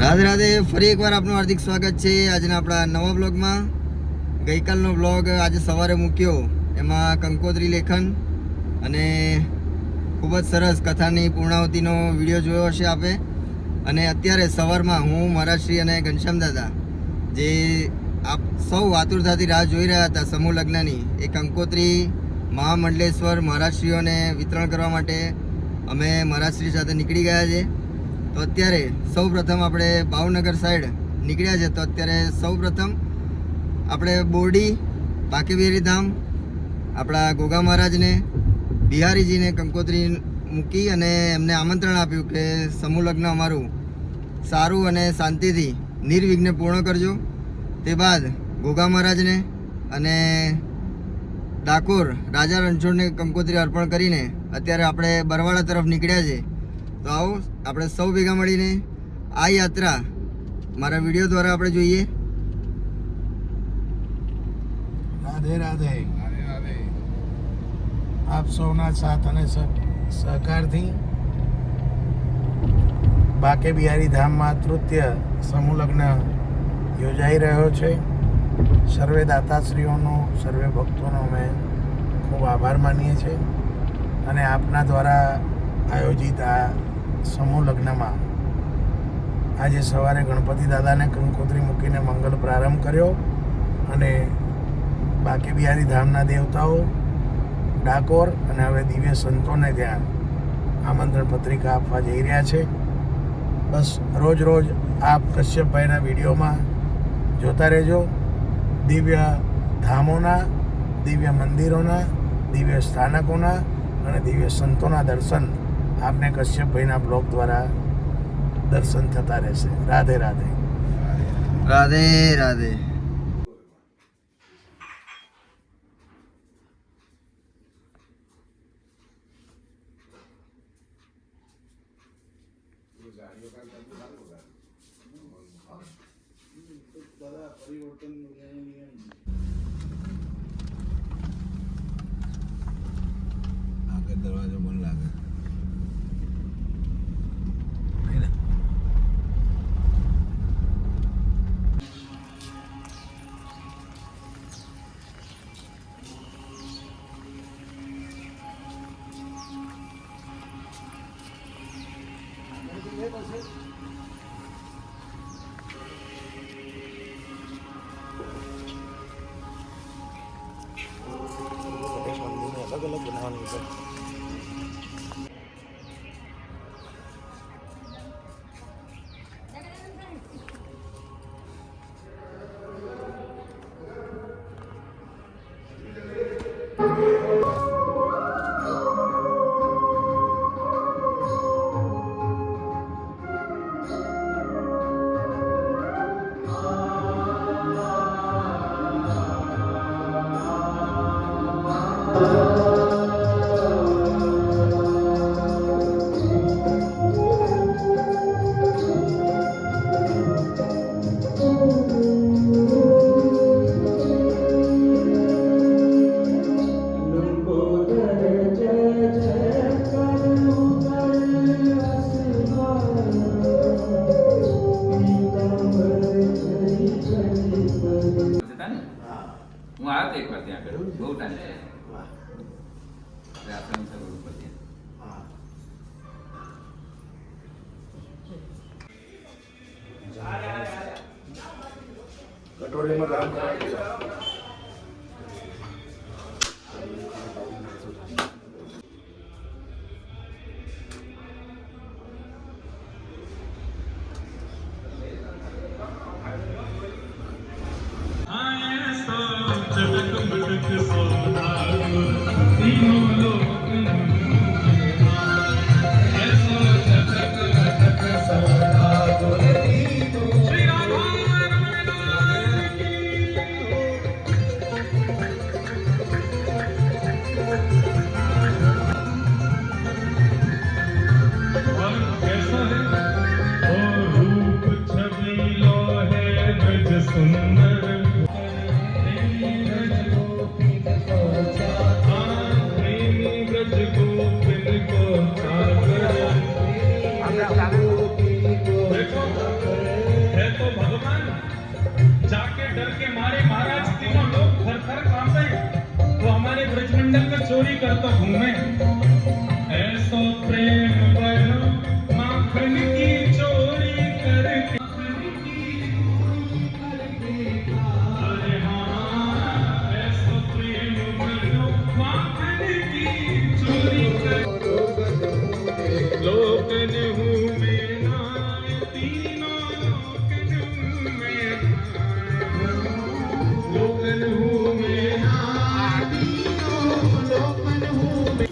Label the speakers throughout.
Speaker 1: રાધે રાધે. ફરી એકવાર આપનું હાર્દિક સ્વાગત છે આજના આપણા નવા બ્લોગમાં. ગઈકાલનો બ્લોગ આજે સવારે મૂક્યો, એમાં કંકોત્રી લેખન અને ખૂબ જ સરસ કથાની પૂર્ણાવતીનો વિડીયો જોયો હશે આપે. અને અત્યારે સવારમાં હું મહારાજશ્રી અને ઘનશ્યામ દાદા જે આપ સૌ આતુરતાથી રાહ જોઈ રહ્યા હતા સમૂહ લગ્નની, એ કંકોત્રી મહામંડલેશ્વર મહારાજશ્રીઓને વિતરણ કરવા માટે અમે મહારાજશ્રી સાથે નીકળી ગયા છે. તો અત્યારે સૌ પ્રથમ આપણે ભાવનગર સાઈડ નીકળ્યા છે. તો અત્યારે સૌ પ્રથમ આપણે બોરડી બાંકેબિહારી ધામ આપણા ગોગા મહારાજને બિહારીજીને કંકોત્રી મૂકી અને એમને આમંત્રણ આપ્યું કે સમૂહ લગ્ન અમારું સારું અને શાંતિથી નિર્વિઘ્ને પૂર્ણ કરજો. તે બાદ ગોગા મહારાજને અને ડાકોર રાજા રણછોડને કંકોત્રી અર્પણ કરીને અત્યારે આપણે બરવાડા તરફ નીકળ્યા છે. તો આવો આપણે સૌ ભેગા મળીને આ યાત્રા મારા વિડીયો દ્વારા આપણે જોઈએ.
Speaker 2: રાધે રાધે. આપ સૌના સાથ અને સહકારથી બાંકેબિહારી ધામમાં તૃતીય સમૂહ લગ્ન યોજાઈ રહ્યો છે. સર્વે દાતાશ્રીઓનો, સર્વે ભક્તોનો અમે ખૂબ આભાર માનીએ છીએ. અને આપના દ્વારા આયોજિત આ સમૂહ લગ્નમાં આજે સવારે ગણપતિ દાદાને કંકોત્રી મૂકીને મંગલ પ્રારંભ કર્યો અને બાંકેબિહારી ધામના દેવતાઓ ડાકોર અને હવે દિવ્ય સંતોને ત્યાં આમંત્રણ પત્રિકા આપવા જઈ રહ્યા છે. બસ રોજ રોજ આપ કશ્યપભાઈના વિડીયોમાં જોતા રહેજો. દિવ્ય ધામોના, દિવ્ય મંદિરોના, દિવ્ય સ્થાનકોના અને દિવ્ય સંતોના દર્શન આપને કશ્યપભાઈના બ્લોગ દ્વારા દર્શન થતા રહેશે. રાધે રાધે.
Speaker 1: રાધે રાધે.
Speaker 2: દરવાજો બંધ લાગે. અલગ અલગ બનાવવાની છે.
Speaker 3: હું આવ્યો એક વાર ત્યાં આગળ, બહુ ટાઈમ છે.
Speaker 2: કટોરીમાં ગરમ
Speaker 4: तो भगवान जाके डर के मारे महाराज तीनों लोग थर थर कांपे तो हमारे ब्रजमंडल में चोरी करता घूमे ऐसो प्रेम बनो माखन की चोरी करके अरे हाँ ऐसो प्रेम बनो माखन की चोरी कर लोकन हूँ मैं नाय तीनों लोकन हूँ मैं लोकन हूँ मैं नाय तीनों लोकन हूँ मैं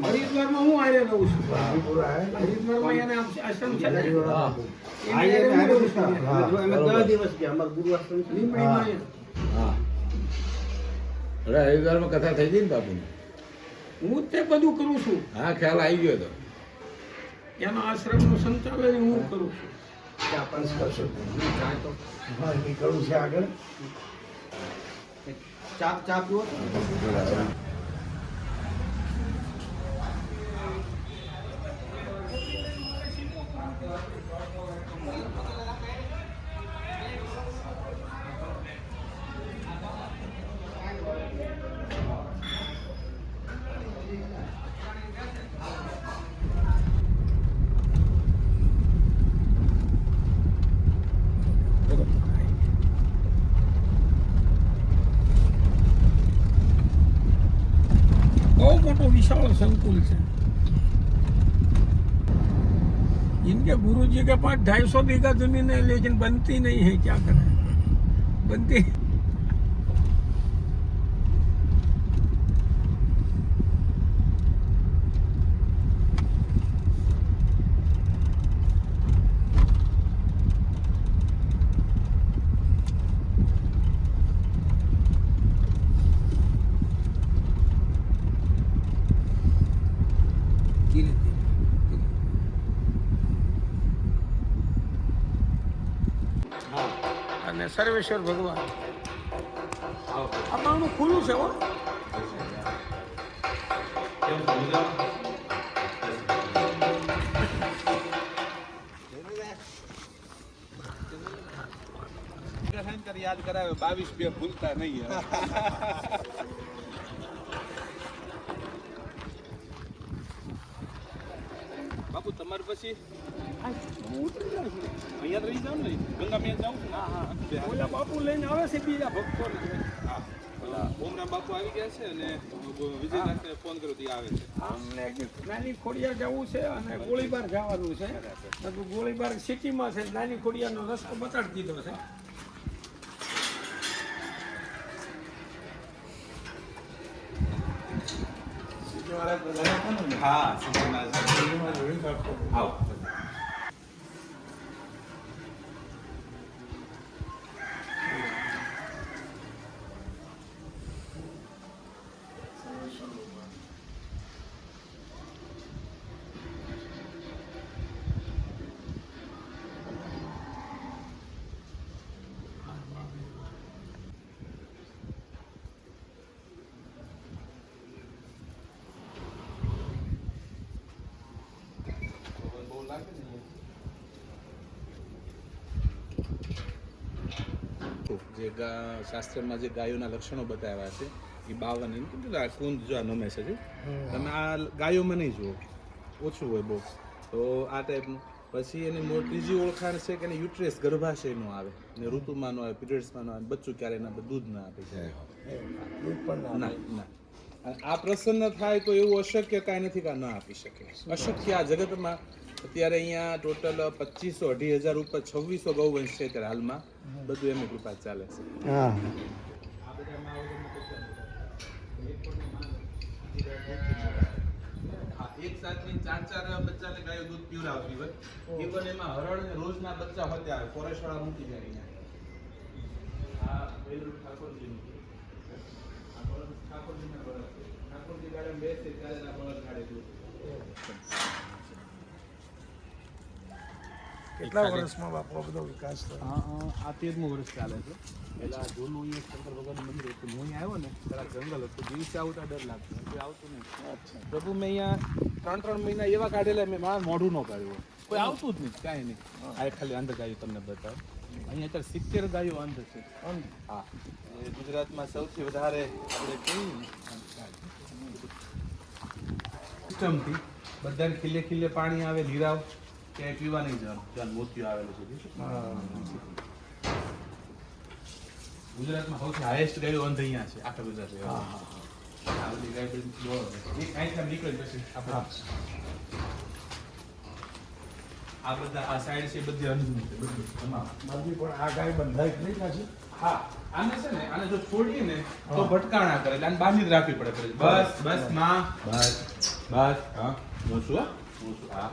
Speaker 5: હરિદ્વારમાં હું આયે રહું છું. હરિદ્વારમાં એને આશ્રમ છે ને? એને રહું છું. અમે 10 દિવસ ગયા. અમારું ગુરુ આશ્રમ છે લીંબડીમાં.
Speaker 6: હા રવિવારમાં કથા થઈ ગઈ ને બાપુ
Speaker 5: હું તે બધું કરું છું.
Speaker 6: હા ખ્યાલ આવી ગયો તો
Speaker 5: એના આશ્રમનું સંચાલન હું કરું છું.
Speaker 2: ચા પાંચ કરશો હા નીકળવું છે આગળ
Speaker 5: ચા પીવો તો? बहुत मोटो विशाल संकुल है। इनके गुरु जी के पास 250 बीघा जमीन है लेकिन बनती नहीं है, क्या करें, बनती અને સર્વેશ્વર ભગવાન આ બારણું ખુલ્લું છે હો.
Speaker 7: યાદ કરાવે 22 ભૂલતા નહીં. બાપુ તમારે પછી અહીંયા રહી જાવ ને, ગંગા મેં જાઉં ને. હા
Speaker 5: ઓલા બાપુ લઈને આવે છે બીજા ભક્તો.
Speaker 7: હા ઓલા ઓમરામ બાપુ આવી ગયા છે અને વિજયનાથને ફોન કર્યો તે આવે છે.
Speaker 5: અમને નાની ખોડિયાર જવું છે અને ગોળીબાર જવાનું છે. બધું ગોળીબાર સિટીમાં છે, નાની ખોડિયારનો રસ્તો બતાડી દીધો છે.
Speaker 7: હા આવો. ચોખ્ખું જે શાસ્ત્રમાં જે ગાયોના લક્ષણો બતાવ્યા છે એ 52 એમ કીધું આ કુંદ જો આ નમે છે જો તમે આ ગાયોમાં નહીં જુઓ, ઓછું હોય બહુ. તો આ ટાઈપનું. પછી એની ત્રીજી ઓળખાણ છે કે એને યુટ્રેસ ગર્ભાશય નો આવે ને ઋતુમાં નો આવે, પીરિયડ્સમાં નો આવે, બચ્ચું ક્યારે ના દૂધ ના આપે છે. ના ના આ પ્રસન્ન થાય તો એવું અશક્ય કાંઈ નથી કે આ ના આપી શકે. અશક્ય આ જગતમાં અત્યારે અહીંયા ટોટલ 2500-2,500 ઉપર 2600 ગૌવંશ છે અત્યારે હાલમાં. બધું એમની કૃપા ચાલે છે.
Speaker 2: હા
Speaker 7: એક સાથની 4 બચ્ચાને ગાયો દૂધ પીવડાવતી હોય. ઇવન એમાં હરણ ને રોજના બચ્ચા હોતે આવે, ફોરેસ્ટ વાળા મૂકી જાય અહીંયા. આ વેલું ઠાકોરજીનું છે. આ બળદ ઠાકોરજીના બળદ છે. ઠાકોરજી ગાડે બેસે ત્યારે એના બળદ ગાડે દૂધ.
Speaker 2: કેટલા વર્ષમાં બાપુ આ બધો વિકાસ થયો?
Speaker 7: આ 13મું વર્ષ ચાલે છે. પહેલા જૂનું અહીંયા શંકર ભગવાનનું મંદિર હતું. હું અહીંયા આવ્યો ને ત્યારે જંગલ હતું. દિવસે આવતા ડર લાગતો, કોઈ આવતું નહીં. પ્રભુ મેં અહીંયા 3 મહિના એવા કાઢેલા મેં મારા મોઢું ન કાઢ્યું, કોઈ આવતું જ નહીં, કાંઈ નહીં. આ એક ખાલી અંધ ગાયો તમને બતાવો. અહીંયા અત્યારે 70 ગાયો અંધ છે. હા, એ ગુજરાતમાં સૌથી વધારે આપણે કહીએ સિસ્ટમથી બધાને ખીલે ખીલે પાણી આવે, લીરાવ ક્યાંય પીવા નહીં જવાનું, જ્યાં મોતિયો આવેલું છે. ગુજરાતમાં સૌથી હાઈએસ્ટ ગાયો અંધ અહીંયા છે આખા ગુજરાતમાં. આ બધી ગાય બધી એક અહીંથી નીકળે પછી આપણે આ બધા આ સાઈડ છે બધી અંધની છે, બધું તમામ.
Speaker 2: બાકી પણ આ ગાય બંધાય જ નહીં પાછી.
Speaker 7: હા, આને છે ને આને જો છોડીએ ને તો ભટકાણા કરે એટલે આને બાંધી જ રાખવી પડે. બસ બસ માં બસ બસ. હા હું છું, હા.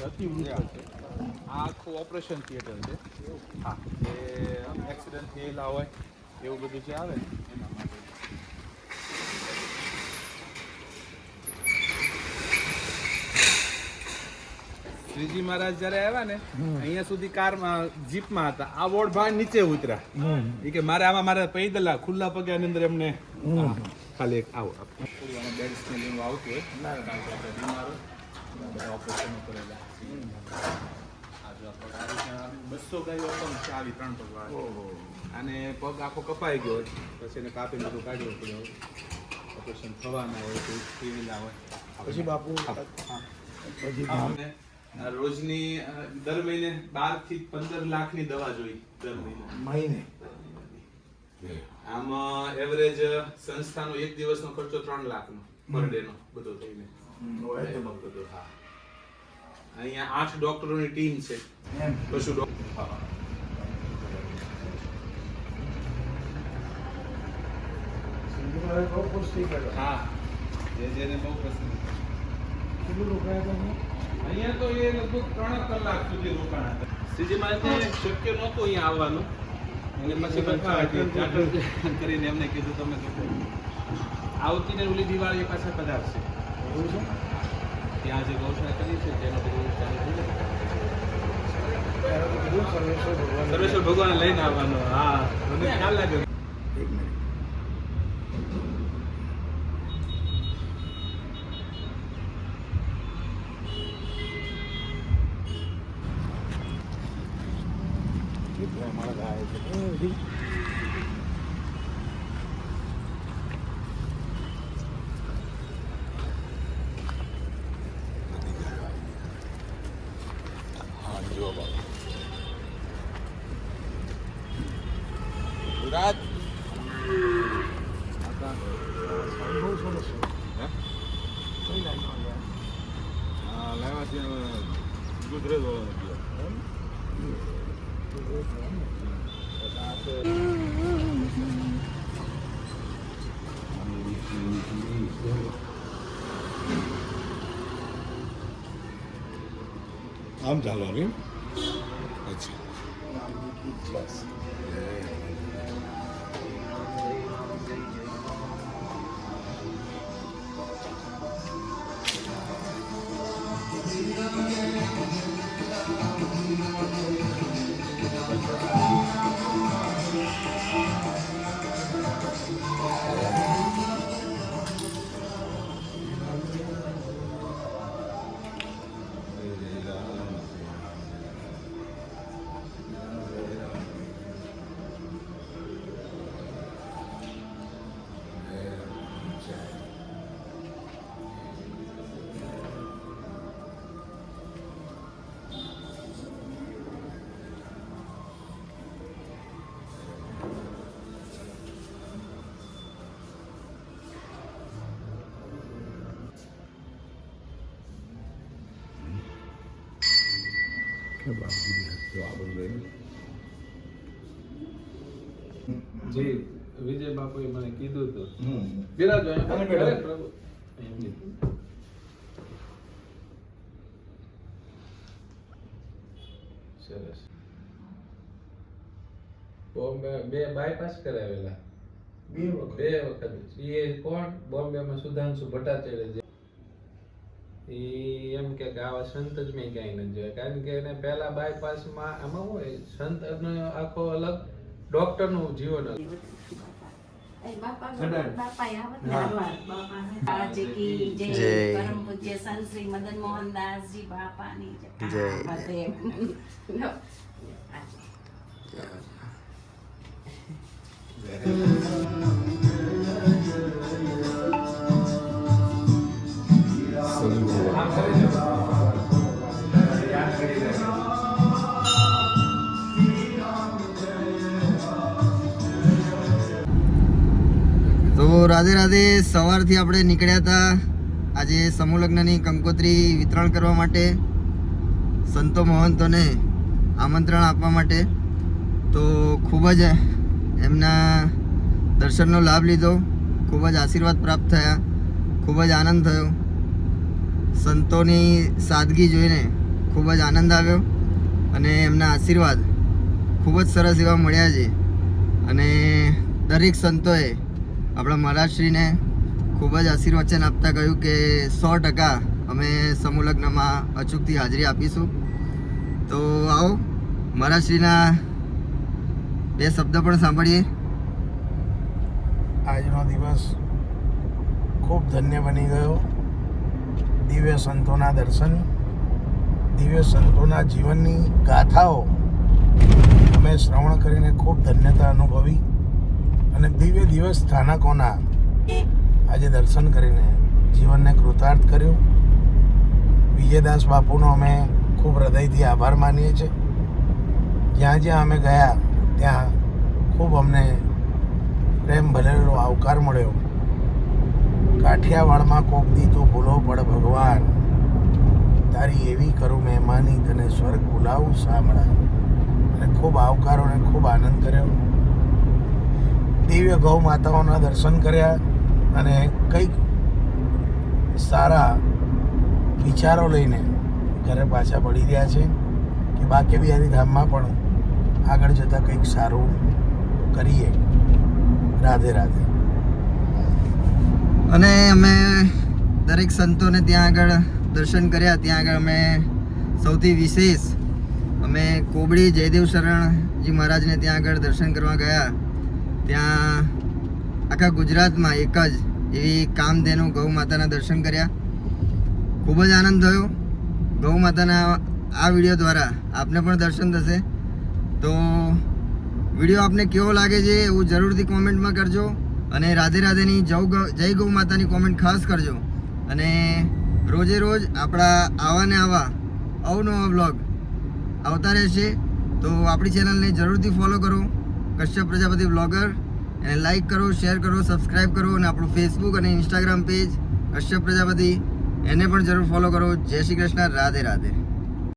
Speaker 7: અતિવૃદ્ધ છે. આ આખું ઓપરેશન થિયેટર છે. હા, એ એક્સિડન્ટ થયેલા હોય એવું બધું જે આવે ને એના માટે. શ્રીજી મહારાજ જયારે આવ્યા ને અહીંયા સુધી કારમાં જીપમાં હતા, આ વોર્ડ ભાઈ નીચે ઉતર્યા. એ કે મારે પૈદલ ખુલ્લા પગે આની અંદર એમને ખાલી એક આવો બેડ સ્મેલિંગ આવતું હોય કારણ કે આપણે બીમાર હોય, ઓપરેશનો કરેલા. 200 ગાયો હતો આવી 3 પગ અને પગ આખો કપાઈ ગયો પછી એને કાપી બધું કાઢ્યું પડ્યું. ઓપરેશન થવાના હોય કોઈ થયેલા હોય
Speaker 2: પછી બાપુ
Speaker 7: પછી રોજની દર મહિને 12 થી 15 લાખની દવા જોઈ દર મહિને. આમાં એવરેજ સંસ્થાનો એક દિવસનો ખર્ચો 3 લાખનો પર ડે નો બધો થઈને. હા, અહીંયા 8 ડોક્ટરોની ટીમ છે. પશુ ડોક્ટર. હા, જેને બહુ પસંદ.
Speaker 2: કેટલું રોકાયા તમે?
Speaker 7: અહીંયા તો એ લગભગ 3 કલાક સુધી રોકાણા હતા. શ્રીજી મહારાજને શક્ય નહોતું અહીંયા આવવાનું અને પછી બધા કરીને એમને કીધું તમે આવતી ને ઓલી દિવાળી પાસે પધારશે.
Speaker 2: એવું છે?
Speaker 7: ત્યાં જે ગૌશાળા કરી છે તેનો બધું ચાલુ થઈ
Speaker 2: ત્યારે તો કીધું સર્વેશ્વર ભગવાન.
Speaker 7: સર્વેશ્વર ભગવાન લઈને આવવાનો. હા, મને ખ્યાલ લાગ્યો.
Speaker 2: એક મિનિટ. કેટલા મારા ગાય છે
Speaker 6: ગુજરાત
Speaker 2: બહુ સરસ છે. કઈ લાઈનમાં ગયા?
Speaker 6: લાવ્યા છે ગુજરાત આમ ચાલવાનું. અચ્છા બસ.
Speaker 7: જી વિજય બાપુએ મને કીધું હતું બિરાજો અહીંયા. અરે પ્રભુ સરસ. બોમ્બે 2 બાયપાસ કરાવેલા, 2 વખત. એ કોણ? બોમ્બેમાં સુધાંશુ ભટ્ટાચાર્ય છે. એમ કે આવા સંત જ મેં ક્યાંય નથી જોયા, કારણ કે એને પહેલા બાયપાસમાં આમાં હોય સંત આખો અલગ, ડોક્ટર નું જીવન અલગ.
Speaker 1: જય.
Speaker 8: પરમ પૂજ્ય સંત શ્રી મદન મોહનદાસજી બાપાની
Speaker 1: જય. તો રાધે રાધે. સવારથી આપણે નીકળ્યા હતા આજે સમૂહ લગ્નની કંકોત્રી વિતરણ કરવા માટે, સંતો મહંતોને આમંત્રણ આપવા માટે. તો ખૂબ જ એમના દર્શનનો લાભ લીધો, ખૂબ જ આશીર્વાદ પ્રાપ્ત થયા, ખૂબ જ આનંદ થયો. સંતોની સાદગી જોઈને ખૂબ જ આનંદ આવ્યો અને એમના આશીર્વાદ ખૂબ જ સરસ એવા મળ્યા છે. અને દરેક સંતોએ આપણા મહારાજશ્રીને ખૂબ જ આશીર્વચન આપતા કહ્યું કે 100% અમે સમૂહ લગ્નમાં અચૂકથી હાજરી આપીશું. તો આવો મહારાજશ્રીના 2 શબ્દ પણ સાંભળીએ.
Speaker 2: આજનો દિવસ ખૂબ ધન્ય બની ગયો. દિવ્ય સંતોના દર્શન, દિવ્ય સંતોના જીવનની ગાથાઓ અમે શ્રવણ કરીને ખૂબ ધન્યતા અનુભવી અને દિવ્ય દિવસ સ્થાનકોના આજે દર્શન કરીને જીવનને કૃતાર્થ કર્યું. વિજયદાસ બાપુનો અમે ખૂબ હૃદયથી આભાર માનીએ છીએ. જ્યાં જ્યાં અમે ગયા ત્યાં ખૂબ અમને પ્રેમ ભરેલો આવકાર મળ્યો. કાઠિયાવાડમાં કોક દી તું ભૂલો પડ ભગવાન, તારી એવી કરું મહેમાની, તને સ્વર્ગ બોલાવું સાંભળા. અને ખૂબ આવકારો અને ખૂબ આનંદ કર્યો. દિવ્ય ગૌ માતાઓના દર્શન કર્યા અને કંઈક સારા વિચારો લઈને ઘરે પાછા પડી રહ્યા છે કે બાકી બિહારી ધામમાં પણ આગળ જતાં કંઈક સારું કરીએ. રાધે રાધે.
Speaker 1: અને અમે દરેક સંતોને ત્યાં આગળ દર્શન કર્યા. ત્યાં આગળ અમે સૌથી વિશેષ અમે કોબડી જયદેવ શરણજી મહારાજને ત્યાં આગળ દર્શન કરવા ગયા. ત્યાં આખા ગુજરાતમાં એક જ એવી કામધેનુ ગૌ માતાના દર્શન કર્યા. ખૂબ જ આનંદ થયો. ગૌ માતાના આ વિડીયો દ્વારા આપને પણ દર્શન થશે. તો વિડીયો આપને કેવો લાગે છે એવું જરૂરથી કોમેન્ટમાં કરજો. અને રાધે રાધેની જય ગૌ માતાની કોમેન્ટ ખાસ કરજો. અને રોજે રોજ આપણા આવા ને આવા અવનવા બ્લોગ આવતા રહેશે. તો આપણી ચેનલને જરૂરથી ફોલો કરો, કશ્યપ પ્રજાપતિ બ્લોગર. એને લાઈક કરો, શેર કરો, સબસ્ક્રાઈબ કરો. અને આપણું ફેસબુક અને ઇન્સ્ટાગ્રામ પેજ કશ્યપ પ્રજાપતિ એને પણ જરૂર ફોલો કરો. જય શ્રી કૃષ્ણ. રાધે રાધે.